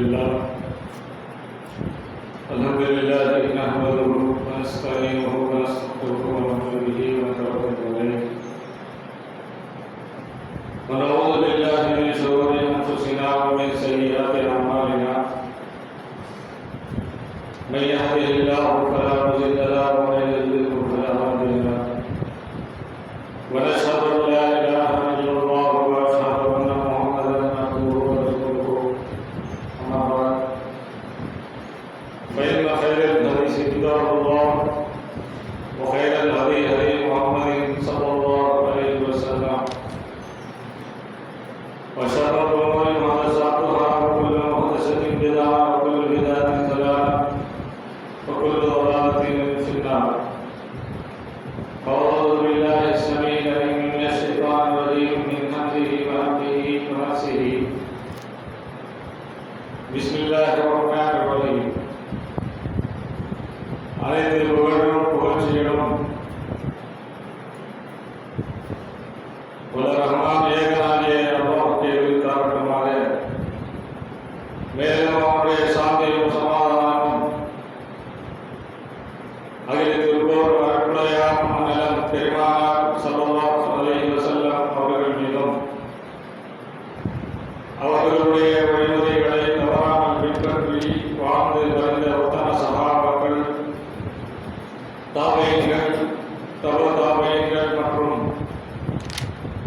لله نحمده ونستعينه ونستغفره ونؤمن به ونتوكل عليه ونعوذ بالله من شرور انفسنا ومن سيئات اعمالنا من يهده الله فلا مضل له ومن يضلل فلا هادي له ونشهد ان لا اله الا الله واشهد ان محمدا عبده ورسوله اما بعد فان خير الحديث كتاب الله وخير الهدي هدي محمد صلى الله عليه وسلم وشر الامور محدثاتها وكل محدثه بدعه وكل بدعه ضلاله وكل ضلاله في النار. أعوذ بالله السميع العليم من الشيطان الرجيم من همزه ونفخه ونفسه. بسم الله الرحمن الرحيم. அனைத்து புகழும் புகழ்ச்சியிலும் ரஹ்மான் ஏகனாகிய அல்லாஹ்வுக்கே உரித்தாகட்டுமாக. மேலும் அவருடைய சாந்தியும் சமாதானமும் அகிலத்திற்கோர் அருட்படையாம் அண்ணலம் பெருமானார் ஸல்லல்லாஹு அலைஹி வஸல்லம் அவர்கள் மீதும் அவர்களுடைய வழிமுறைகளை தவறாமல் பின்பற்றி வாழ்ந்து வருந்த உத்தம சஹாபாக்கள், தாபீன்கள், தாபீன்கள் மற்றும்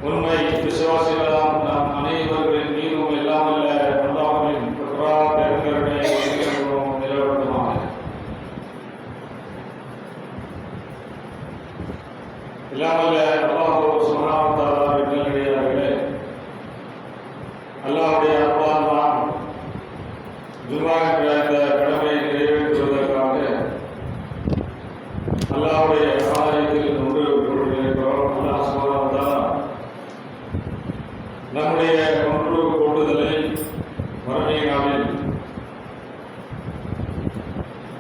உண்மை விசுவாசிகளாம் நம் அனைவர்களின் மீதும் எல்லாம் அல்ல அல்லாஹ்வின் பெருங்கருணை நிலவட்டுமாக. இல்லாமல்ல அல்லாஹ் சுப்ஹானஹு வ தஆலாவின் நல்லடியார்களே, அல்லாஹ்வுடைய அருளால் நாம் ஜும்ஆ என்ற இந்த கடமையை நிறைவேற்றுவதற்காக அல்லாஹ்வுடைய ஆலயத்தில் ஒன்று கொண்டிருக்கிறோம். அல்லாஹ் சுப்ஹானஹு வ தஆலா நம்முடைய ஒன்று கூட்டுதலை மறுமை நாளில்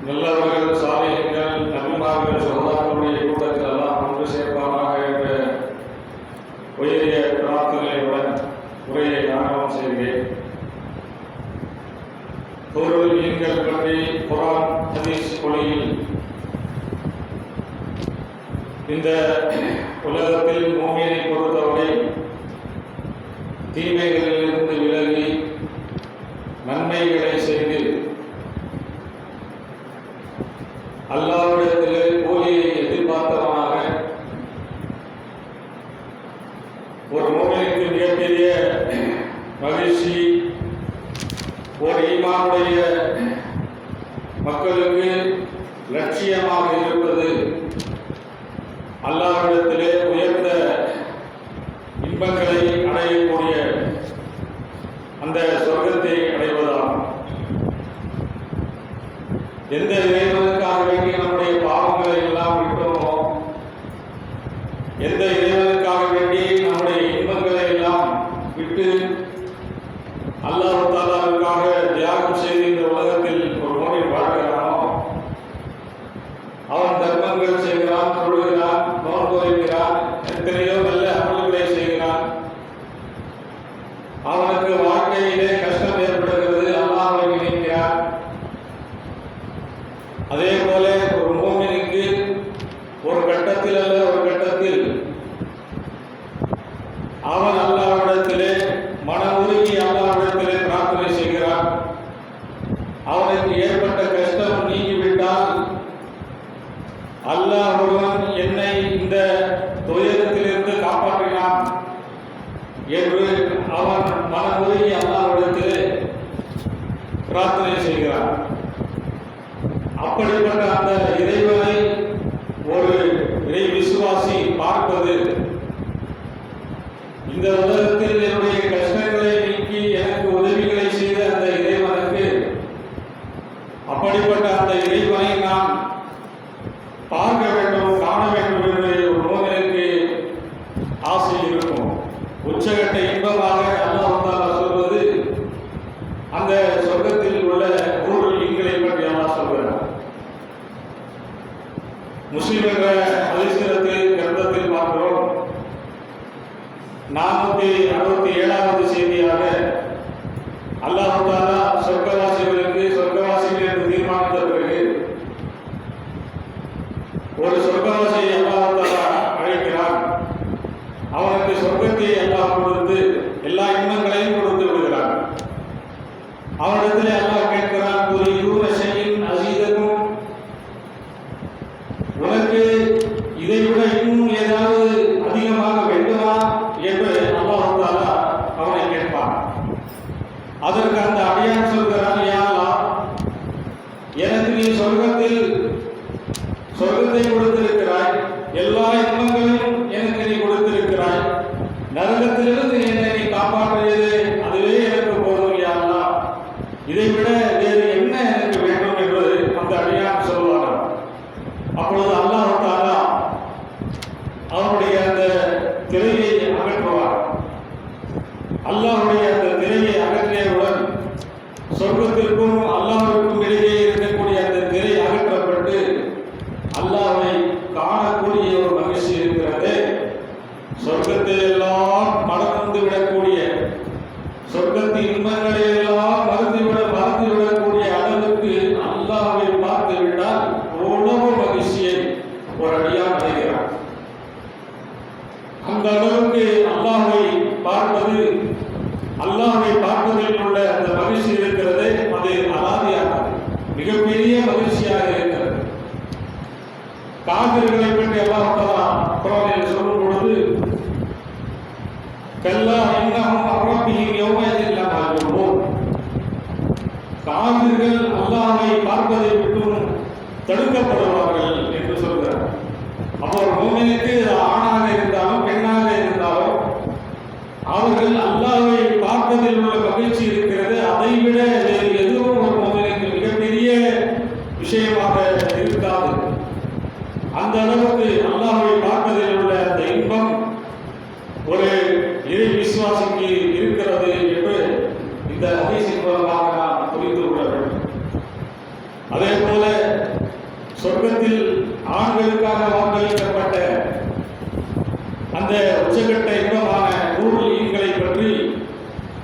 நல்லவர்கள், சாலிஹீன்கள், நபிமார்கள், சுஹதாக்களுடைய கூட்டத்தில் எல்லாம் ஒன்று சேர்ப்பானாக என்ற உயரிய பிரார்த்தனையுடன் உரையை ஆரம்பம் செய்கிறேன். பொருள் ஈன்கள் பற்றி குர்ஆன் ஹதீஸ் மொழியில் இந்த உலகத்தில் மூமினை பொறுத்தவரை தீமைகளிலிருந்து விலகி நன்மைகளை செய்து அல்லாஹ்விடத்திலே கூலியை எதிர்பார்த்தவனாக ஒரு மூமினுக்கு மிகப்பெரிய மகிழ்ச்சி, ஒரு ஈமானுடைய மக்களுக்கு லட்சியமாக இருப்பது அல்லாஹ்விடத்திலே உயர்ந்த இன்பங்களை அடையக்கூடிய அந்த சொர்க்கத்தை அடைவதாகும். எந்த இறைவனுக்காக வேண்டி நம்முடைய பாவங்களை எல்லாம் விட்டோமோ, எந்த இறைவனுக்காக வேண்டி நம்முடைய இன்பங்களை எல்லாம் விட்டு அல்லாஹ் தஆலாவுக்காக தியாகம் செய்து இந்த உலகத்தில் ஒரு மூமின் வாழ்கிறானோ, அவன் தர்மங்கள் செய்கிறான், தொழுகிறான், நோன்பு வைக்கிறான், எத்தனையோ நல்ல அமல்களை செய்கிறான். அவனுக்கு வாழ்க்கையிலே கஷ்டம் ஏற்படுகிறது, அல்லாஹ்வை நினைக்கிறான். அதே போல ஒரு மூமினுக்கு ஒரு கட்டத்தில் அல்ல ஒரு கட்டத்தில் அவன் அல்லாஹ்விடத்திலே மன உருகி அல்லாஹ்விடத்திலே பிரார்த்தனை செய்கிறான். அவனுக்கு ஏற்பட்ட கஷ்டம் நீங்கிவிட்டால் அல்லாஹ் ஒருவன் என்னை இந்த துயரத்திலிருந்து காப்பாற்றினான் என்று அவன் மன உருகி அல்லாஹ்விடத்திலே பிரார்த்தனை செய்கிறான். அப்படிப்பட்ட அந்த இறைவனை ஒரு இறை விசுவாசி பார்ப்பது, இந்த உலகத்தில் என்னுடைய கஷ்டங்களை நீக்கி எனக்கு உதவிகளை செய்த அந்த இறைவனுக்கு, அப்படிப்பட்ட அந்த இறைவனை நான் பார்க்க வேண்டும், காண வேண்டும் என்று ஒரு மூமினுக்கு ஆசை இருக்கும். உச்சகட்ட இன்பமாக அல்லாஹ் தஆலா சொல்வது அந்த சொர்க்கத்தில் உள்ள ஊருல் ஈன்களை பற்றி அல்லாஹ் சொல்கிறார். முஸ்லிம் என்ற கிரந்தத்தில் பார்க்கிறோம். 467வது செய்தியாக அல்லாஹ் தஆலா சொர்க்கவாசி எல்லா இன்பங்களையும் கொடுத்து விடுகிறான். அவனிடத்திலே அல்லாஹ் கேட்கிறான், துரீதூன ஷைஇன் அஸீதக்கும், உனக்கு இதைவிட இன்னும் ஏதாவது அதிகமாக வேண்டுமா என்று அல்லாஹ் தஆலா அவனை கேட்பான். அதற்கு அந்த அடியான் சொல்கிறான், யா அல்லாஹ், எனக்கு நீ சொர்க்கத்தை கொடுத்திருக்கிறாய், எல்லா இன்பங்களையும் எனக்கு நீ கொடுத்திருக்கிறாய், நரகத்திலிருந்து என்னை நீ காப்பாற்றியது அதுவே எனக்கு போதும் யா அல்லாஹ், இதைவிட வேறு என்ன எனக்கு வேண்டும் என்று அந்த அடியான் சொல்வார். அப்பொழுது அல்லாஹ் தஆலா அவனுடைய அந்த திரையை அகற்றுவார். அல்லாஹ்வுடைய அந்த திரையை அகற்றியவுடன் சொர்க்கத்திற்கும் அல்லாஹ்விற்கும் இடையே இருக்கக்கூடிய அந்த திரை அகற்றப்பட்டு அல்லாஹ்வை காணக்கூடிய ஒரு மகிழ்ச்சி இருக்கிறது. சொர்க்கத்தை எல்லாம் மறந்து விடக்கூடிய, சொர்க்கத்தின் இன்பங்களை எல்லாம் மறந்துவிடக்கூடிய அளவுக்கு அல்லாஹ்வை பார்த்து விட்டால் உணவு மகிழ்ச்சியை ஒரு அடியான் அடைகிறார். அந்த அளவுக்கு அல்லாஹ்வை பார்ப்பதில் உள்ள அந்த மகிழ்ச்சி இருக்கிறது, அது அலாதியானது, மிகப்பெரிய மகிழ்ச்சியாக இருக்கிறது. காபிர்களை பற்றி அல்லாஹ் தஆலா குர்ஆனில் சொல்லும் பொழுது, கல்லா இன்னஹும் அன் ரப்பிஹிம் யௌமஇதின் லமஹ்ஜூபூன், காபிர்கள் அல்லாஹ்வை பார்ப்பதை விட்டும் தடுக்கப்படுவார்கள் என்று சொல்கிறார். அப்போ ஒரு மூமினுக்கு ஆணாக இருந்தாலும் பெண்ணாக இருந்தாலும் அவர்கள் அல்லாஹ்வை பார்ப்பதில் உள்ள மகிழ்ச்சி இருக்கிறது, அதைவிட வேறு எதுவும் ஒரு மூமினுக்கு மிகப்பெரிய விஷயமாக இருக்காது. அந்த அளவுக்கு அல்லாஹ்வை பார்ப்பதில் உள்ள அந்த இன்பம் ஒரு இறை விசுவாசிக்கு இருக்கிறது என்று இந்த ஹதீஸின் மூலமாக நாம் புரிந்து கொள்ள வேண்டும். அதே போல சொர்க்கத்தில் ஆண்களுக்காக வாக்களிக்கப்பட்ட அந்த உச்சகட்ட இன்பமான நூறுல் ஈன்களை பற்றி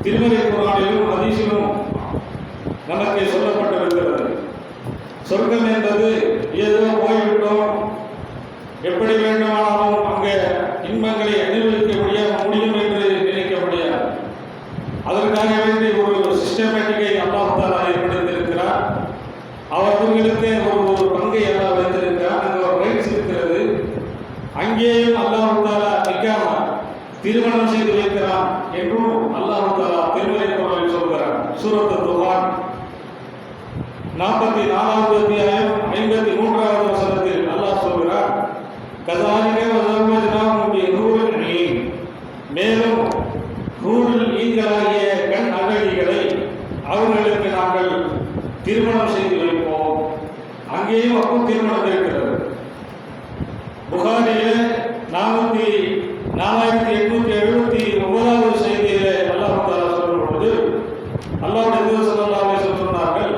திருமறை குர்ஆனிலும் ஹதீஸிலும் நமக்கு சொல்லப்பட்டிருக்கிறது. சொர்க்கம் என்பது ஏதோ போய்விட்டோம், எப்படி வேண்டுமானாலும் அங்கே இன்பங்களை அனுபவிக்க முடியும் என்று நினைக்க முடியாது. அதற்காக வேண்டி ஒரு சிஸ்டமேட்டிக்கை அல்லாஹ் தஆலா ஏற்படுத்தியிருக்கிறார். அவர்களுக்கு ஒரு பங்கை அல்லாஹ் வைத்திருக்கிறார், அங்கே ஒரு ரைட்ஸ் இருக்கிறது. அங்கேயும் அல்லாஹ் தஆலா நிக்காஹ் திருமணம் செய்து வைக்கிறான் என்றும் அல்லாஹ் தஆலா திருமறை குர்ஆனில் சொல்கிறார். சூரத் துஹான் 44வது அத்தியாயம் 53வது வசனத்தில் அல்லாஹ் சொல்கிறார், கஸாலிக வஸவ்வஜ்னாஹும் பிஹூரின் ஈன், மேலும் ஹூருல் ஈன்களாகிய கண் அகழிகளை அவர்களுக்கு நாங்கள் திருமணம் செய்து வைப்போம். அங்கேயும் அப்போ திருமணம் இருக்கிறது. புகாரிலே 4879வது செய்தியிலே அல்லாஹ் தஆலா சொல்லும் பொழுது அல்லாஹ்வுடைய தூதர் ஸல்லல்லாஹு அலைஹி வஸல்லம் சொன்னார்கள்,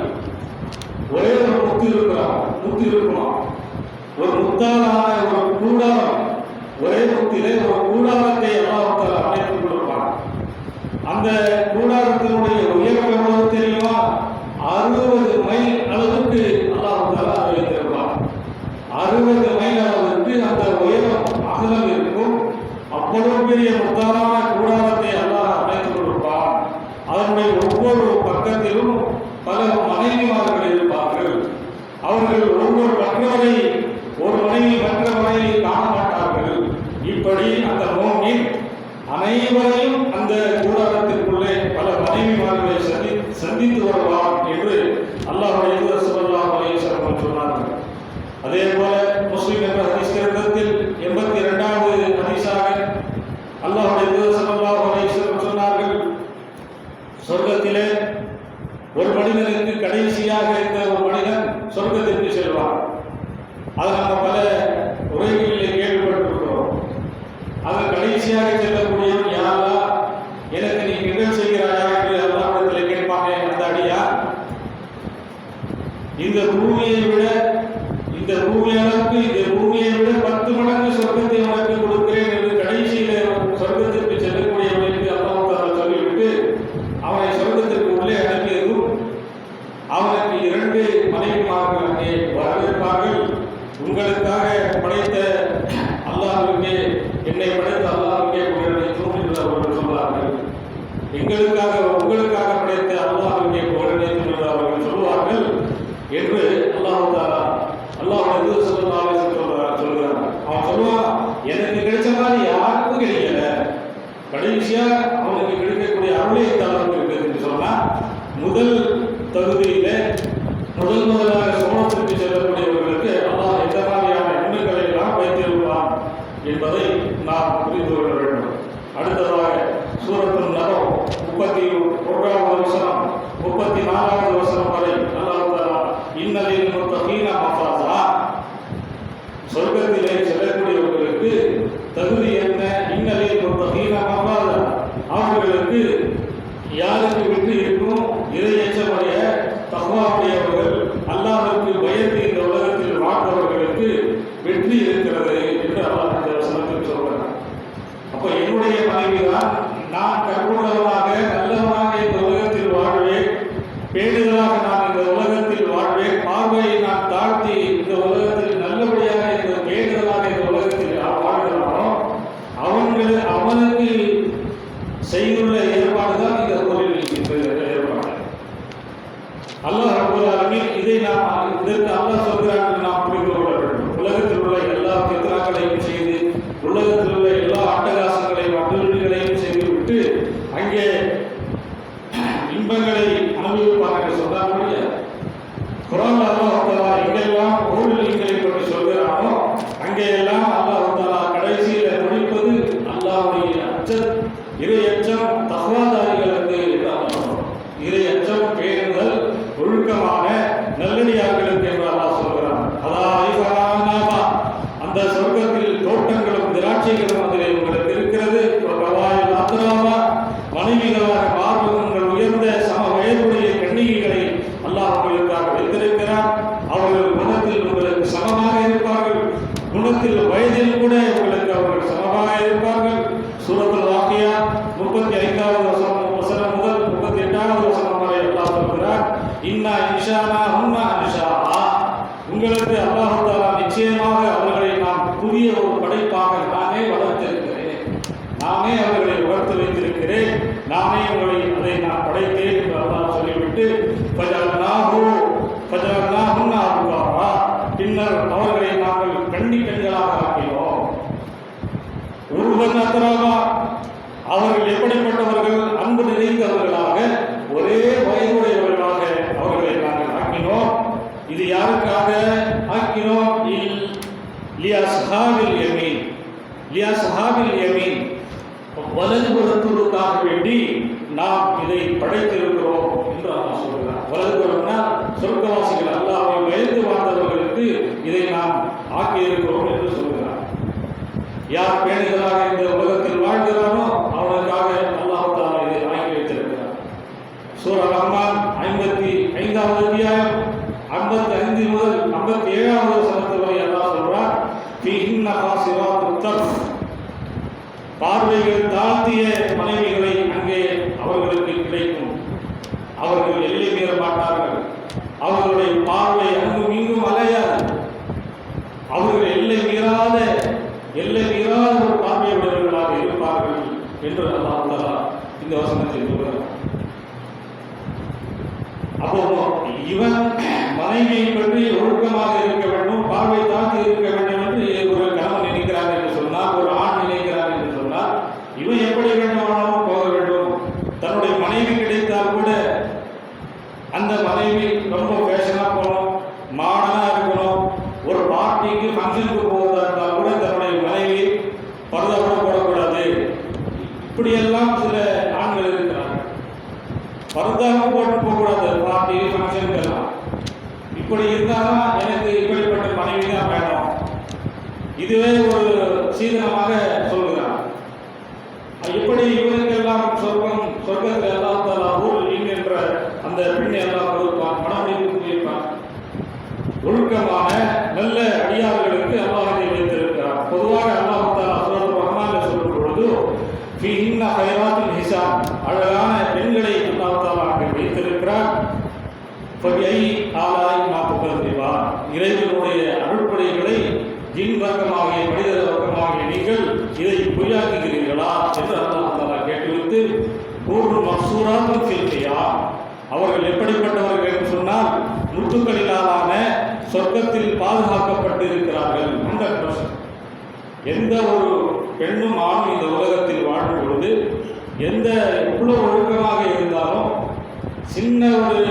ஒரே ஒரு முத்து இருக்குமா, ஒரு முத்தாலான ஒரு கூடாரம், ஒரே முத்திலே ஒரு கூடாரத்தை அல்லாஹ் தஆலா அமைத்து கொடுப்பான். அந்த கூடாரத்தினுடைய உயரம் எவ்வளவு தெரியுமா? 60 மைல் அளவுக்கு அல்லாஹ் தஆலா வைத்திருப்பான். 60 மைல் அளவுக்கு அந்த உயரம் அகலம் இருக்கும். அவ்வளவு பெரிய முத்தாலான கூடாரத்தை அல்லாஹ் அமைத்து கொடுப்பான். அதனுடைய ஒவ்வொரு பக்கத்திலும் பல மனைவிமார்கள் இருப்பார்கள். அவர்கள் ஒவ்வொரு மற்றவரை ஒரு மனைவி மற்றவரை காண மாட்டார்கள். இப்படி அந்த மூமின் அனைவரையும் அந்த கூடாரத்திற்குள்ளே பல மனைவிமார்களை சந்தித்து வருவான் என்று அல்லாஹ்வுடைய தூதர் ஸல்லல்லாஹு அலைஹி வஸல்லம் சொன்னார்கள். அதே போல முஸ்லிம் என்ற ஹதீஸ் கிரந்தத்தில் 82வது ஹதீஸாக அல்லாஹ்வுடைய தூதர் ஸல்லல்லாஹு அலைஹி வஸல்லம் சொன்னார்கள், சொர்க்கத்திலே ஒரு மனிதனுக்கு கடைசியாக இருந்த ஒரு மனிதன் சொர்க்கத்திற்கு செல்வார். அதை நம்ம பல உரைகளிலே கேள்விப்பட்டிருக்கிறோம். அது கடைசியாக செல்லக்கூடியவன் யா அல்லாஹ், எனக்கு நீ கிண்டல் செய்கிறாயா என்று அல்லாஹ்விடத்தில் கேட்பாங்க அந்த அடியார். இந்த பூமியை விட 10 மடங்கு சொர்க்கத்தை உனக்கு கொடுக்கிறேன் என்று கடைசியில சொர்க்கத்திற்கு செல்லக்கூடியவனுக்கு அல்லாஹ் தஆலா சொல்லிவிட்டு அவனை சொர்க்கத்திற்கு உள்ளே அனுப்பியதும் அவனுக்கு 2 மனைவிமார்கள் அங்கே வரவேற்பார்கள். உங்களுக்காக படைத்த அல்லாஹ்வுக்கே, என்னை படைத்த அல்லாஹ்வுக்கே புகழனைத்தும் என்று அவர்கள் சொல்வார்கள். எங்களுக்காக உங்களுக்காக படைத்த அல்லாஹ்வுடைய புகழனையும் என்று அவர்கள் சொல்வார்கள் என்று அல்லாஹ் சொல்கிறார். அவன் சொல்லுவான், எனக்கு கிடைச்ச மாதிரி யாருக்கும் கிடைக்கல, கடைசியா அவனுக்கு கிடைக்கக்கூடிய அருளை தளர்வு இருக்குது என்று சொன்னா முதல் தகுதியில முதலாக சோழத்திற்கு செல்லக்கூடியவர்களுக்கு அல்லாஹ் எந்த மாதிரியான எண்ணங்களை எல்லாம் வைத்திருப்பான் என்பதை நாம் புரிந்து கொள்ள வேண்டும். அடுத்ததாக சூரத்துல் நபர் 31வது வசனம் 34வது வசனம் வரை அல்லாஹ் தஆலா இன்னலில் முத்தகீன மஃபாஸா, சொர்க்கத்திலே செல்லக்கூடியவர்களுக்கு தகுதி என்ன? இன்னலில் முத்தகீன மஃபாஸா, அவர்களுக்கு யாருக்கு வெற்றி இருக்கும்? இறையச்சமுடைய தக்வாவுடையவர்கள், அல்லாஹ்வுக்கு பயந்து இந்த உலகத்தில் வாழ்ந்தவர்களுக்கு வெற்றி இருக்கிறது என்று அல்லாஹ் இந்த வசனத்தில் சொல்கிறார். அப்ப என்னுடைய மனைவிதான் நான் கற்புள்ளவனாக நல்லவனாக இந்த உலகத்தில் வாழ்வேன், பேணுதலாக நான் இந்த உலகத்தில் வாழ்வேன், பார்வையை நான் தாழ்த்தி இந்த உலகத்தில் நல்லபடியாக இந்த பேணுதலாக இந்த உலகத்தில் வாழ்கிறானோ அவனுக்கு செய்துள்ள ஏற்பாடுதான் இந்த தொழில் ஏற்பாடு. அல்லாஹ் ரப்பல் ஆலமீன் இதை இதற்கு அல்லாஹ் சொல்கிறார் என்று நாம் புரிந்து கொள்ள வேண்டும். உலகத்தில் உள்ள எல்லா பித்ராக்களையும் செய்து, உலகத்தில் உள்ள எல்லா அட்டகாசங்களையும் அட்டுகளையும் செய்துவிட்டு அங்கே இன்பங்களை அனுபவிப்பார் என்று சொன்னார்கள். குர்ஆன்ல அல்லாஹ் தஆலா எங்கெல்லாம் பொருள்களை பற்றி சொல்கிறானோ அங்கெல்லாம் அல்லாஹ் தஆலா கடைசியில முடிப்பது அல்லாஹ்வுடைய இறையச்சம் தக்வாதாரிகளுக்கு இறையச்சம் பேணுதல் ஒழுக்கமான நல்லடியார்களுக்கு என்று அல்லாஹ் சொல்கிறான். அந்த சொர்க்கத்தில் தோட்டங்களும் திராட்சைகளும் அதிலே உங்களுக்கு இருக்கிறது. மனைவிகளாக மார்பகங்கள் உயர்ந்த சம வயதுடைய கன்னிகைகளை அல்லாஹ் உங்களுக்காக வைத்திருக்கிறார். அவர்கள் குணத்தில் உங்களுக்கு சமமாக இருப்பார்கள், குணத்தில் வயதில் கூட உங்களுக்கு அவர்கள் சமமாக இருப்பார்கள். சூரத்துல் வாக்கியா 35வது வசனம் முதல் 38வது வசனம் வரை அல்லாஹ் சொல்கிறார், இன்னா இன்ஷானா ஹுன்னா இன்ஷாஆ, உங்களுக்கு அல்லாஹ் தஆலா நிச்சயமாக அவர்களை நாம் புதிய ஒரு படைப்பாக நானே வளர்த்திருக்கிறேன், நானே அவர்களை வளர்த்து வைத்திருக்கிறேன், நானே அதை நான் படைத்தேன் என்று அல்லாஹ் சொல்லிவிட்டு பின்னர் அவர்களை நாங்கள் கண்ணிகளாக ஆக்கினோம். ஒருவன் அத்தராவா, அவர்கள் எப்படிப்பட்டவர்கள்? அன்பு நிறைந்தவர்களாக ஒரே வயதுடையவர்களாக அவர்களை நாங்கள் ஆக்கினோம். இது யாருக்காக ஆக்கினோம்? லியஸ்ஹாபில் யமீன், வலதுபுறத்திற்காக வேண்டி நாம் இதை படைத்திருக்கிறோம் என்று அல்லாஹ் சொல்கிறார். வலதுபுறம்னா சொர்க்கவாசிகள், அல்லாஹ்வை பயந்து வாழ்ந்தவர்களுக்கு இதை நாம் ஆக்கியிருக்கிறோம் என்று சொல்கிறார். யார் பேணுதலாக இந்த உலகத்தில் வாழ்கிறானோ அவனுக்காக அல்லாஹ் தஆலா இதை ஆக்கி வைத்திருக்கிறார். சூரா ரஹ்மான் 55வது அத்தியாயம் 55 முதல் 57வது வசனத்து வரை அல்லாஹ் சொல்றார், ஃபீஹின்ன காசிராத்துத் தர்ஃப், பார்வைகள் தாழ்த்திய மனைவிகளை அங்கே அவர்களுக்கு கிடைக்கும். அவர்கள் எல்லை மீற மாட்டார்கள், அவர்களுடைய பார்வை அங்கும் இங்கும் அலையாது, அவர்கள் எல்லை மீறாத ஒரு பார்வையுடையவர்களாக இருப்பார்கள் என்று அல்லாஹ் தஆலா இந்த வசனத்தில் சொல்கிறார். அப்போ இவன் மனைவியை பற்றி ஒழுக்கமாக இருக்க வேண்டும், பார்வை தாழ்த்தி இருக்க வேண்டும் என்று ஒரு கணவன் நினைக்கிறார் என்று சொன்னால், ஒரு ஆண் நினைக்கிறார் என்று சொன்னால், இவன் எப்படி வேண்டுமானாலும் போக வேண்டும். தன்னுடைய மனைவி கிடைத்தால் கூட அந்த மனைவி ரொம்ப ஃபேஷனாக போகணும், மாடனாக இருக்கணும். ஒரு பார்ட்டிக்கு ஃபங்க்ஷனுக்கு போவதாக இருந்தால் கூட தன்னுடைய மனைவி பரதாவோட போடக்கூடாது. இப்படியெல்லாம் சில ஆண்கள் இருக்கிறாங்க. பரதாவை போட்டு போகக்கூடாது பார்ட்டி ஃபங்க்ஷனுக்கெல்லாம். இப்படி இருந்தால்தான் எனக்கு இப்படிப்பட்ட மனைவி தான் வேணும். இதுவே ஒரு சீதனமாக சொல்கிறார். இப்படி இவருக்கெல்லாம் சொர்க்கத்தில் அல்லாஹ் தஆலா என்கின்ற அந்த பெண்ணை எல்லாம் கொடுப்பான், மனமொழிவு கொடுப்பான். ஒழுக்கமான நல்ல அடியார்களுக்கு அல்லாஹ் இதை வைத்திருக்கிறார். பொதுவாக அல்லாஹ் தஆலா சூரத்துல் ரஹ்மான்ல சொல்லும் பொழுது ஃபீஹின்ன கைராத்துல் ஹிசான், அழகான பெண்களை அல்லாஹ் தஆலா அங்கே வைத்திருக்கிறார். ஃபபிஐ ஆலாஇ மா துகஸிபான், இறைவனுடைய அருட்படைகளை ஜின் வர்க்கமாகிய மனித வர்க்கமாகிய நீங்கள் இதை பொய்யாக்குகிறீர்களா என்று அல்லாஹ் தஆலா கேட்டுவிட்டு, மக்சூராத்துன் ஃபில் கியாம். அவர்கள் எப்படிப்பட்டவர்கள் என்று சொன்னால் முத்துக்களிலான சொர்க்கத்தில் பாதுகாக்கப்பட்டு இருக்கிறார்கள். 100%. எந்த ஒரு பெண்ணும் ஆணும் இந்த உலகத்தில் வாழும் பொழுது எவ்வளவு ஒழுக்கமாக இருந்தாலும் சின்ன ஒரு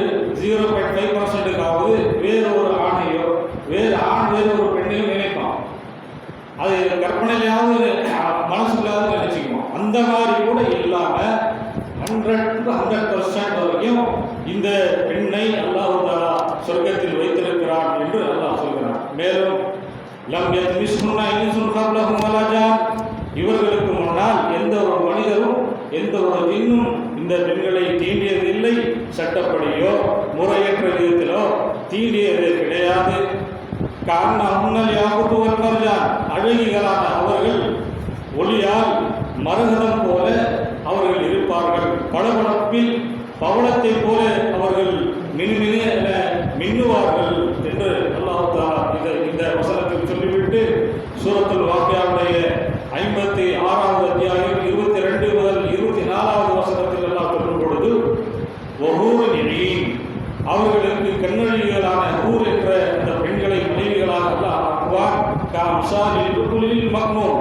0.5%க்காவது வேறு ஒரு ஆணையோ வேறு ஒரு பெண்ணையோ நினைப்பான். அது கற்பனையிலாவது மனசுக்குள்ளாவது நினைச்சுக்குவோம். அந்த மாதிரி கூட இல்லாமல் 100% வரைக்கும் இந்த பெண்ணை அல்லாஹ் தஆலா சொர்க்கத்தில் வைத்திருக்கிறான் என்று அல்லாஹ் சொல்கிறான். மேலும் லம் யத்மிஸ்ஹுன்ன இன்சுன் கப்லஹும் வலா ஜான். இவர்களுக்கு முன்னால் எந்த ஒரு மனிதரும் எந்த ஒரு ஜின்னும் இந்த பெண்களை தீண்டியதில்லை. சட்டப்படியோ முறையற்ற விதத்திலோ தீண்டியது கிடையாது. காரணம் யாகுத்துவல் மர்ஜான். அழகிகளான அவர்கள் ஒளியால் மரகதம் போல அவர்கள் இருப்பார்கள். பளபளப்பில் பவளத்தை போல அவர்கள் மினுமினு என மின்னுவார்கள் என்று அல்லாஹ் தஆலா இந்த வசனத்தில் சொல்லிவிட்டு சூரத்துல் வாக்கியாவுடைய 56வது அத்தியாயம் 22 முதல் 24வது வசனத்தில் அல்லாஹ் சொல்லும் பொழுது வஹூருன் ஈன், அவர்களுக்கு கண்ணழிகளான ஹூர் என்ற அந்த பெண்களை மனைவிகளாக அல்லாஹ் ஆக்குவார். கம்சாலில் லுலுலில் மக்னூன்,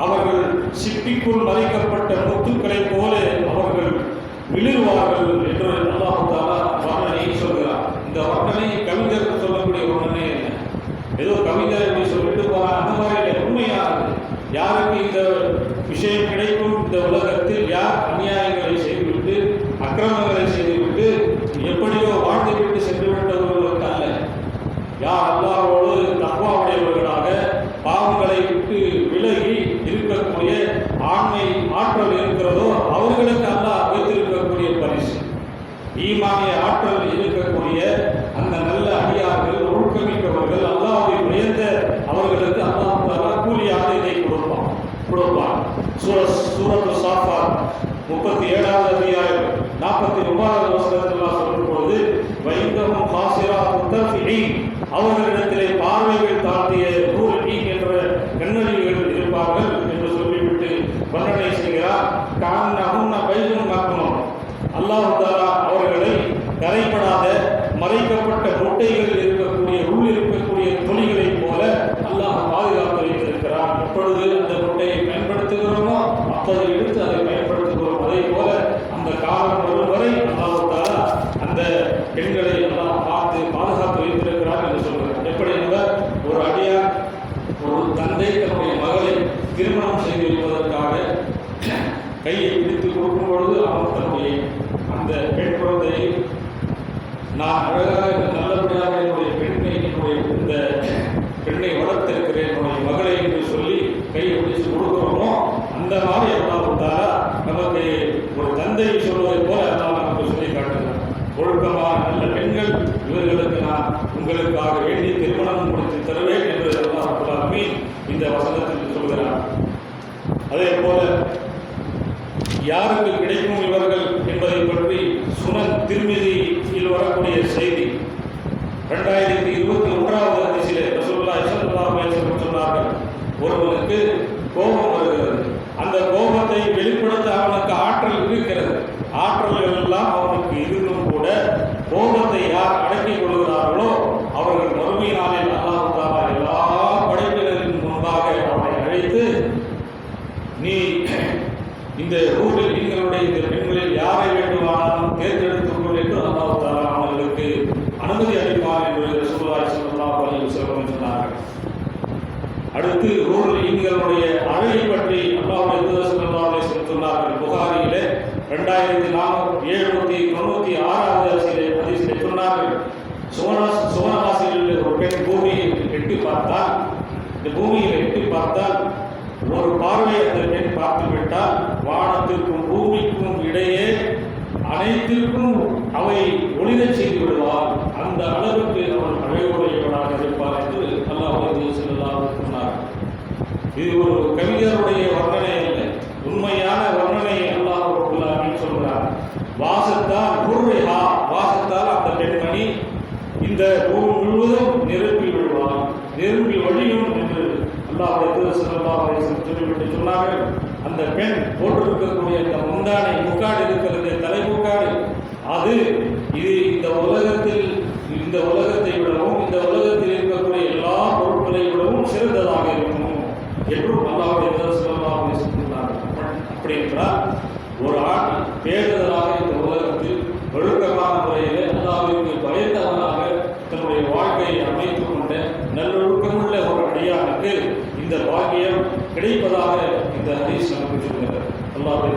அவர்கள் சிப்பிக்குள் மறைக்கப்பட்ட முத்துக்களைப் போல அவர்கள் விழுவார்கள் என்று அல்லாஹ் தஆலா வர்ணனை சொல்கிறார். இந்த வர்ணனை கவிஞருக்கு சொல்லக்கூடிய வர்ணனை என்ன? ஏதோ கவிஞர் எப்படி சொல்லிட்டு போறார் அந்த மாதிரி இல்லை, உண்மையானது. யாருக்கு இந்த விஷயம் கிடைக்கும்? இந்த உலகத்தில் யார் அநியாயங்களை செய்துவிட்டு அக்கிரமங்களை செய்துவிட்டு எப்படியோ வாழ்ந்துவிட்டு சென்று விட்டவர்களுக்கு அல்ல. யார் அல்லாஹ்வோடு தக்வாவுடையவர்களாக பாவங்களை விட்டு விலகி இருக்கக்கூடிய ஆண்மை ஆற்றல் இருக்கிறதோ அவர்களுக்கு அல்லாஹ் வைத்திருக்கக்கூடிய பரிசு. ஈமானிய ஆற்றல் இருக்கக்கூடிய அந்த நல்ல அடியார்கள், ஒழுக்கமிக்கவர்கள், அல்லாஹ்வை உயர்ந்த அவர்களுக்கு அல்லாஹ் தஆலா கூலியாக இதை கொடுப்பான். சூரத்து சாஃபாத் 37வது அத்தியாயம் 49வது வசனத்தில் சொல்லும் பொழுது வைந்தஹும் காசிராத்துத் தர்ஃபீன், அவர்களிடத்திலே பார்வைகள் தாழ்த்திய ஹூர் ஈன் என்ற கண்ணழிகள் இருப்பார்கள் என்று சொல்லிவிட்டு வர்ணனை செய்கிறார். கஅன்னஹுன்ன பைதுன் மக்னூன், அல்லாஹ் தஆலா அவர்களை கரைப்படாத மறைக்கப்பட்ட முட்டைகள் இருக்கக்கூடிய உள் இருக்கக்கூடிய துணிகளைப் போல அல்லாஹ் பாதுகாத்து வைத்திருக்கிறார். எப்பொழுது அந்த முட்டையை பயன்படுத்துகிறோமோ அப்போது எடுத்து அதை பயன்படுத்துகிறோம். அதே போல அந்த காலம் வரும் வரை அல்லாஹ் தஆலா அந்த பெண்களை அல்லாஹ் பாதுகாத்து வைத்திருக்கிறார் என்று சொல்கிறார். எப்படி என்பவர் ஒரு அடியார் ஒரு தந்தை தன்னுடைய மகளை திருமணம் செய்து வைப்பதற்காக கையை பிடித்து கொடுக்கும் பொழுது அவர் தன்னுடைய அந்த பெண் குழந்தையை நான் அழகாக நல்லபடியாக என்னுடைய இந்த பெண்ணை வளர்த்திருக்கிறேன் என்னுடைய மகளை என்று சொல்லி கையை பிடிச்சு கொடுக்கிறோமோ அந்த மாதிரி அல்லாஹ் தஆலா நமக்கு ஒரு தந்தை சொல்வதை போல அல்லாஹ் நமக்கு சொல்லி காட்டுகிறார். ஒழுக்கமான நல்ல பெண்கள், இவர்களுக்கு நான் உங்களுக்காக வேண்டி திருமணம் முடித்து தருவேன் என்று அல்லாஹ் ரப்பல் ஆலமீன் இந்த வசனத்தில் சொல்கிறார். அதே போல யாருக்கு கிடைக்கும் இவர்கள் என்பதை பற்றி சுனன் திர்மிதியில் வரக்கூடிய செய்தி 2021வது ஹதீஸிலே ரசூலுல்லாஹி ஸல்லல்லாஹு அலைஹி வஸல்லம் சொன்னார்கள், ஒருவனுக்கு கோபம் வருகிறது, அந்த கோபத்தை வெளிப்படுத்த அவனுக்கு ஆற்றல் இருக்கிறது. ஆற்றல்கள் எல்லாம் அவனுக்கு இருந்தும் கூட கோபத்தை யார் அடக்கிக் கொள்கிறார்களோ அவர்கள் மறுமை நாளில் அல்லாஹ் தஆலா எல்லா படைப்பினரின் முன்பாக அவனை அழைத்து, நீ இந்த ஊரில் நீங்களுடைய இந்த பெண்களில் யாரை வேண்டுமானாலும் தேர்ந்தெடுத்துக்கொள் என்று அல்லாஹ் தஆலா அவர்களுக்கு அனுமதி அளிப்பார் என்று ரசூலுல்லாஹி ஸல்லல்லாஹு அலைஹி வஸல்லம் சொன்னார்கள். அடுத்து ஊரில் ஈன்களுடைய அழகை பற்றி அல்லாஹ்வுடைய தூதர் ஸல்லல்லாஹு அலைஹி வஸல்லம் சொன்னார்கள். புகாரியிலே 2496வது ஹதீஸிலே சொன்னார்கள், சுவனவாசியில் ஒரு பெண் பூமியை எட்டி பார்த்தால், இந்த பூமியில் எட்டி பார்த்தால் ஒரு பார்வை அந்த பெண் பார்த்துவிட்டால் வானத்திற்கும் பூமிக்கும் இடையே அனைத்திற்கும் அவை ஒளிரச் செய்து விடுவார். அந்த அளவுக்கு அவர் அழகுடையவராக இருப்பார் என்று அல்லாஹ் ஸல்லல்லாஹு சொன்னார். இது ஒரு கவிஞருடைய வர்ணனை அல்ல, உண்மையான வர்ணனை அல்லாஹ் ரப்பல் ஆலமீன் சொல்கிறார். வாசத்தால் குர்ரிஹா, வாசத்தால் அந்த பெண்மணி இந்த பூமி முழுவதும் நெருப்பி விடுவார், நெருப்பி வழியும் என்று அல்லாஹ் ஸல்லல்லாஹு அலைஹி வஸல்லம் சொல்லிவிட்டு சொன்னார்கள். அந்த பெண் போட்டிருக்கக்கூடிய அந்த முந்தானை முக்காடு இருக்கிறது, தலைமுக்காடு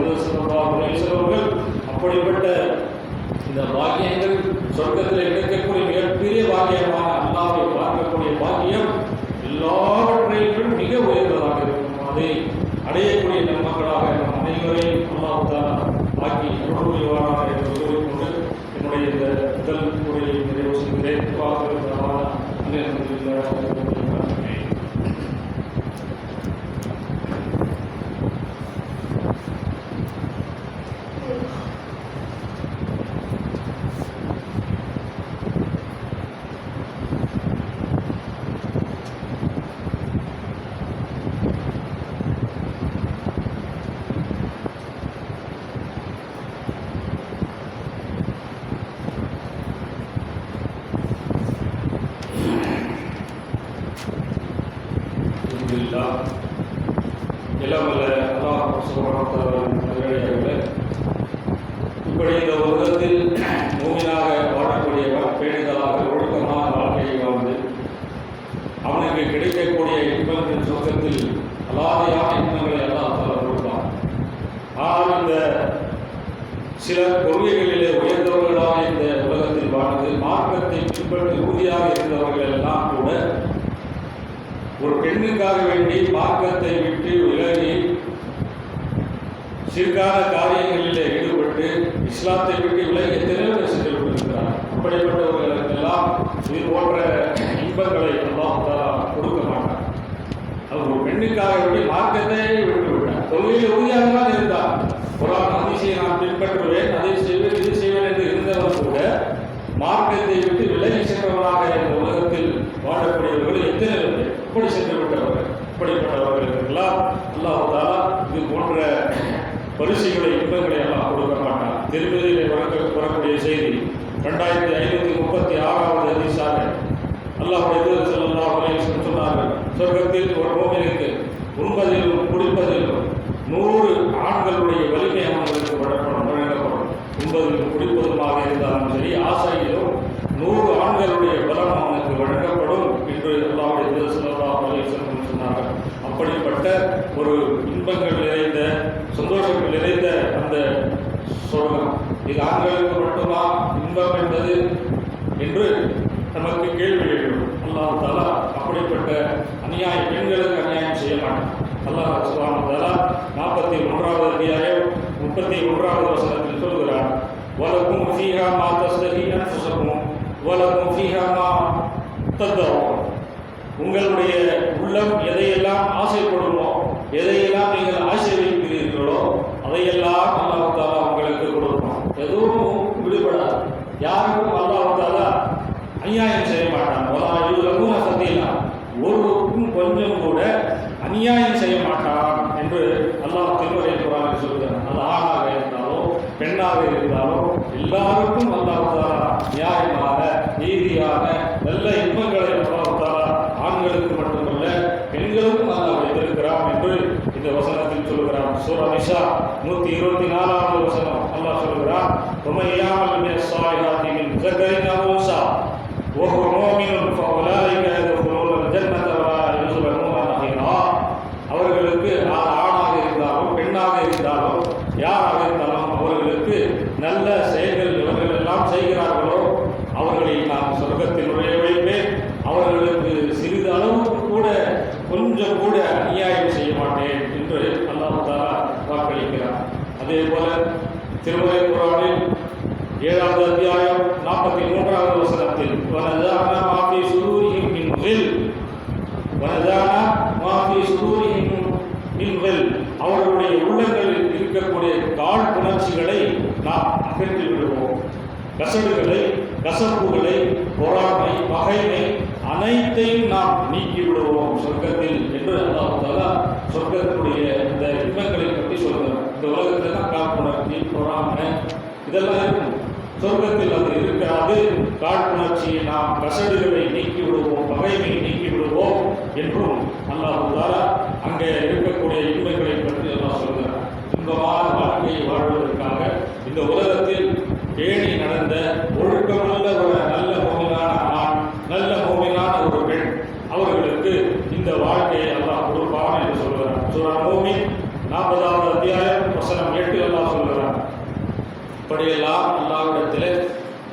அவர்கள் அப்படிப்பட்ட இந்த பாக்கியங்கள் சொர்க்கத்தில் கிடைக்கக்கூடிய மிகப்பெரிய பாக்கியமான அல்லாஹ்வை பார்க்கக்கூடிய பாக்கியம் எல்லாவற்றையும் மிக உயர்ந்ததாக இருக்கும். அதை அடையக்கூடிய நன்மக்களாக நம் அனைவரையும் அல்லாஹ் தஆலா ஆக்கி அருள் புரிவானாக என்று கூறிக்கொண்டு என்னுடைய இந்த முதல் உரையை நிறைவு செய்கிறேன். இப்படி இந்த உலகத்தில் மூமினாக வாழக்கூடியவன் பேணுதலாக ஒழுக்கமான வாழ்க்கையை வாழ்ந்து அவனுக்கு கிடைக்கக்கூடிய இன்பத்தின் சொர்க்கத்தில் அலாதையான இன்பங்களை எல்லாம் கொடுப்பான். ஆனால் இந்த சில கொள்கைகளிலே உயர்ந்தவர்களாக இந்த உலகத்தில் வாழ்ந்து மார்க்கத்தை பின்பற்றி உறுதியாக இருந்தவர்கள் எல்லாம் கூட ஒரு பெண்ணுக்காக வேண்டி மார்க்கத்தை விட்டு விலகி சிறுகால காரியங்களிலே ஈடுபட்டு இஸ்லாத்தை விட்டு விலகி எத்தனையோ பேர் சென்று கொண்டிருக்கிறார். அப்படிப்பட்டவர்களுக்கெல்லாம் இது போன்ற இன்பங்களை அல்லாஹ் தஆலா கொடுக்க மாட்டார். அவர் ஒரு பெண்ணுக்காக வேண்டி மார்க்கத்தை விட்டு விட்டார். தொழிலில் உறுதியாக தான் இருந்தார். குர்ஆன் ஹதீஸை நான் பின்பற்றுவேன், அதை செய்வேன், இது செய்வேன் என்று இருந்தவர் கூட மார்க்கத்தை விட்டு விலகி சென்றவராக இந்த உலகத்தில் வாழக்கூடியவர்கள் எத்தனை பேர் இப்படி சென்று விட்டவர்கள். இப்படிப்பட்டவர்களுக்கெல்லாம் அல்லாஹ் தஆலா இது போன்ற பரிசுகளை இன்பங்களை எல்லாம் கொடுக்க மாட்டார். திருப்பதியிலே வரக்கூடிய செய்தி 2536வது ஹதீஸாக அல்லாஹ்வுடைய தூதர் ஸல்லல்லாஹு அலைஹி வஸல்லம் சொன்னார்கள், சொர்க்கத்தில் ஒரு மூமினுக்கு உண்பதிலும் குடிப்பதிலும் 100 ஆண்களுடைய வலிமை அவர்களுக்கு வழங்கப்படும். உண்பதிலும் குடிப்பதுமாக இருந்தாலும் சரி, ஆசையிலும் 100 ஆண்களுடைய பலம் அவனுக்கு வழங்கப்படும் என்று அல்லாஹ்வுடைய தூதர் ஸல்லல்லாஹு அலைஹி வஸல்லம் சொன்னார்கள். அப்படிப்பட்ட ஒரு இன்பங்கள் நிறைந்த சந்தோஷங்கள் நிறைந்த அந்த சொர்க்கம் இது ஆண்களுக்கு மட்டுமா இன்பம் என்பது என்று நமக்கு கேள்வி எழும். அல்லாஹ் தஆலா அப்படிப்பட்ட அநியாயம் பெண்களுக்கு அநியாயம் செய்ய மாட்டான். அல்லாஹ் சுப்ஹானஹு வ தஆலா 41வது அத்தியாயம் 31வது வசனத்தில் சொல்கிறார், வலக்கும் ஃபீஹா மா தஸ்தஹி அன்ஃபுஸுக்கும் வலக்கும் ஃபீஹா மா ததஊன். உங்களுடைய உள்ளம் எதையெல்லாம் ஆசைப்படுமோ, எதையெல்லாம் நீங்கள் ஆசை வைக்கிறீர்களோ அதையெல்லாம் அல்லாஹ் தஆலா உங்களுக்கு கொடுப்பான். எதுவும் விடுபடாது. யாருக்கும் அல்லாஹ் தஆலா அநியாயம் செய்ய மாட்டான். வலா யுலமூன ஃபதீலா, ஒருவருக்கும் கொஞ்சம் கூட அநியாயம் செய்ய மாட்டான் என்று அல்லாஹ் திருமறை குர்ஆனில் சொல்கிறான். அது ஆணாக இருந்தாலோ பெண்ணாக இருந்தாலோ எல்லாருக்கும் அல்லாஹ் தஆலா நியாயமாக நீதியாக நல்ல இன்பங்களை அல்லாஹ் தஆலா ஆண்களுக்கு மட்டுமல்ல பெண்களுக்கும் அல்லாஹ் வைத்திருக்கிறான் என்று இந்த வசனத்தில் சொல்கிறான். சூரா நிசா 124வது வசனம் அல்லாஹ் சொல்கிறான், وَمَن يَعْمَلْ مِنَ الصَّالِحَاتِ مِنْ ذَكَرٍ أَوْ أُنثَىٰ وَهُوَ مُؤْمِنٌ فَأُولَٰئِكَ يَدْخُلُونَ الْجَنَّةَ وَلَا يُظْلَمُونَ نَقِيرًا. அவர்களுக்கு ஆணாக இருந்தாலும் பெண்ணாக இருந்தாலும் யாராக இருந்தாலும் அவர்களுக்கு நல்ல செயல்கள் இவர்கள் எல்லாம் செய்கிறார்களோ அவர்களை நான் சொர்க்கத்தில் நுழைய வைப்பேன். அவர்களுக்கு சிறிது அளவுக்கு கூட கொஞ்சம் கூட அநியாயம் செய்ய மாட்டேன் என்று அல்லாஹ் தஆலா வாக்களிக்கிறார். அதே போல திருமறை குர்ஆனில் 7வது அத்தியாயம் 43வது வசனத்தில் வனஸஅனா மா ஃபீ சுதூரிஹிம் மின் கில் வனஸஅனா மா ஃபீ சுதூரிஹிம் மின் கில், அவர்களுடைய உள்ளங்களில் இருக்கக்கூடிய கால் புணர்ச்சிகளை நாம் அகற்றி விடுவோம். கசடுகளை, கசப்புகளை, பொறாமை, பகைமை அனைத்தையும் நாம் நீக்கி விடுவோம் சொர்க்கத்தில் என்று அல்லாஹ் தஆலா சொர்க்கத்துடைய இந்த இன்பங்களை பற்றி சொல்கிறார். இந்த உலகத்தில் தான் காழ்ப்புணர்ச்சி, பொறாமை இதெல்லாம் இருக்கும். சொர்க்கத்தில் அது இருக்காது. காழ்ப்புணர்ச்சியை நாம் கசடுகளை நீக்கி விடுவோம், பகைமையை நீக்கி விடுவோம் என்றும் அல்லாஹ் தஆலா அங்கே இருக்கக்கூடிய இன்பங்களை பற்றி அல்லாஹ் சொல்கிறார். இன்பமான வாழ்க்கையை வாழ்வதற்காக இந்த உலகத்தில் பேணி நடந்த ஒழுக்கமுள்ள ஒரு நல்ல மூமினான ஆண், நல்ல மூமினான ஒரு பெண் அவர்களுக்கு இந்த வாழ்க்கையை அல்லாஹ் கொடுப்பான் என்று சொல்கிறார். சூரா மூமின் 40வது அத்தியாயம் வசனம் 8 அல்லாஹ்விடத்தில்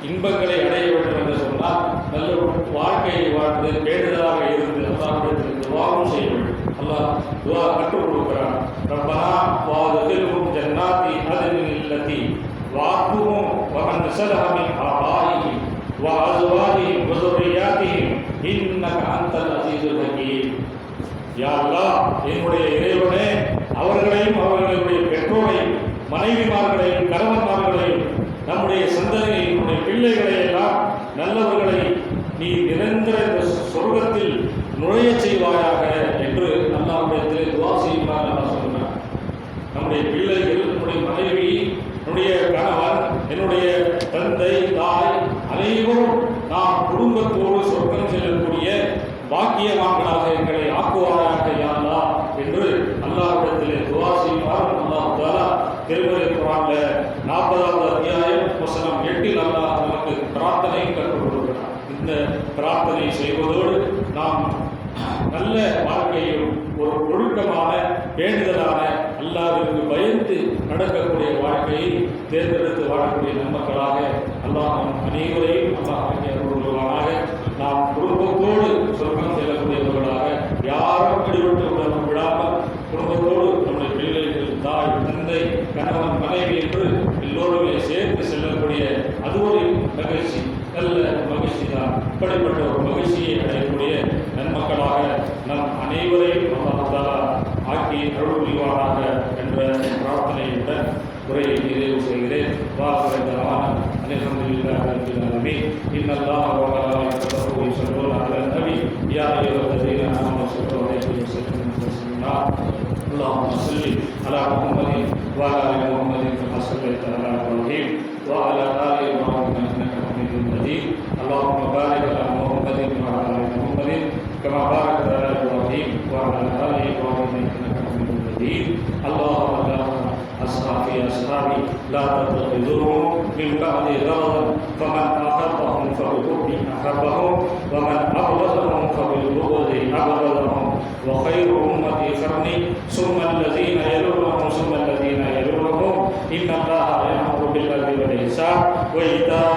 இன்பங்களை அடைய வேண்டும் என்று சொன்னால் நல்ல வாழ்க்கையை வாழ்ந்து பேணுதலாக இருந்து அல்லாஹ்விடத்தில் துஆவும் செய்ய வேண்டும். அல்லாஹ் துஆ கற்றுக் கொடுக்கிறான். ரப்பனா வஅத்கில்ஹும் ஜன்னாத்தி அத்னில் அல்லதி வஅதுஹும் வமன் ஸலஹ மின் ஆபாயிஹிம் வஅஸ்வாஜிஹிம் வஸுர்ரியாத்திஹிம் இன்னக அன்தல் அஸீஸுல் ஹகீம். யா அல்லாஹ், என்னுடைய இறைவனே, அவர்களையும் அவர்களுடைய பெற்றோரையும் மனைவிமார்களையும் கணவன்மார்களையும் நம்முடைய சந்ததியை நம்முடைய பிள்ளைகளை எல்லாம் நல்லவர்களை நீ நிரந்தர சொர்க்கத்தில் நுழைய செய்வாயாக என்று அல்லாஹ்விடத்திலே துஆ செய்யுமாறு அல்லாஹ் சொல்கிறார். நம்முடைய பிள்ளைகள், நம்முடைய மனைவி, என்னுடைய கணவன், என்னுடைய தந்தை, தாய் அனைவரும் நாம் குடும்பத்தோடு சொர்க்கம் செல்லக்கூடிய பாக்கியவான்களாக எங்களை ஆக்குவாராக யா அல்லாஹ் என்று அல்லாஹ்விடத்திலே துஆ செய்யுமாறு அல்லாஹ் தஆலா திருமறை குர்ஆன்ல 40வது அத்தியாயம் வசனம் 8 அல்லாஹ் நமக்கு பிரார்த்தனை கற்றுக் கொடுக்கிறார். இந்த பிரார்த்தனை செய்வதோடு நாம் நல்ல வாழ்க்கையும் ஒரு ஒழுக்கமான பேணுதலான அல்லாஹ்விற்கு பயந்து நடக்கக்கூடிய வாழ்க்கையை தேர்ந்தெடுத்து வாழக்கூடிய நன்மக்களாக அல்லாஹ் அனைவரையும் அல்லாஹ் அருள்வானாக. நாம் குடும்பத்தோடு சொர்க்கம் செல்லக்கூடியவர்களாக யாரும் ஈடுபட்டு விடாமல் குடும்பத்தோடு நம்முடைய பிள்ளைகள், தாய், தந்தை, கணவன், மனைவி என்று எல்லோருமே சேர்த்து செல்லக்கூடிய அது ஒரு மகிழ்ச்சி, நல்ல மகிழ்ச்சி தான். இப்படிப்பட்ட ஒரு மகிழ்ச்சியை அடையக்கூடிய நன்மக்களாக நம் அனைவரையும் அல்லாஹ் தஆலா ஆக்கி அருள் புரிவாராக என்ற பிரார்த்தனையுடன் உரையை நிறைவு செய்கிறேன். அல்ஹம்துலில்லாஹி ரப்பில் ஆலமீன். இன்னல்லாஹ வ மலாயிகத்தஹு யுஸல்லூன அலன் நபி யா அய்யுஹல்லதீன ஆமனூ ஸல்லு அலைஹி வஸல்லிமு தஸ்லீமா. அல்லாஹும்ம ஸல்லி அலா முஹம்மதின் வ அலா ஆலி முஹம்மதின் கமா ஸல்லைத அலா இப்ராஹீம் வ அலா ஆலி இப்ராஹீம் இன்னக ஹமீதும் மஜீத். அல்லாஹும்ம பாரிக் அலா முஹம்மதின் வ அலா ஆலி முஹம்மதின் கமா பாரக்த அலா இப்ராஹீம் வ அலா ஆலி இப்ராஹீம் இன்னக ஹமீதும் மஜீத். அல்லாஹும்ம أصحابي أصحابي لا تتخذوهم من بعد غرضا فمن أحبهم فبحب أحبهم ومن أبغضهم فبالبغض أبغضهم وخير أمتي قرني ثم الذين يلونهم ثم الذين يلونهم إن الله يأمر بالعدل والإحسان وإيتاء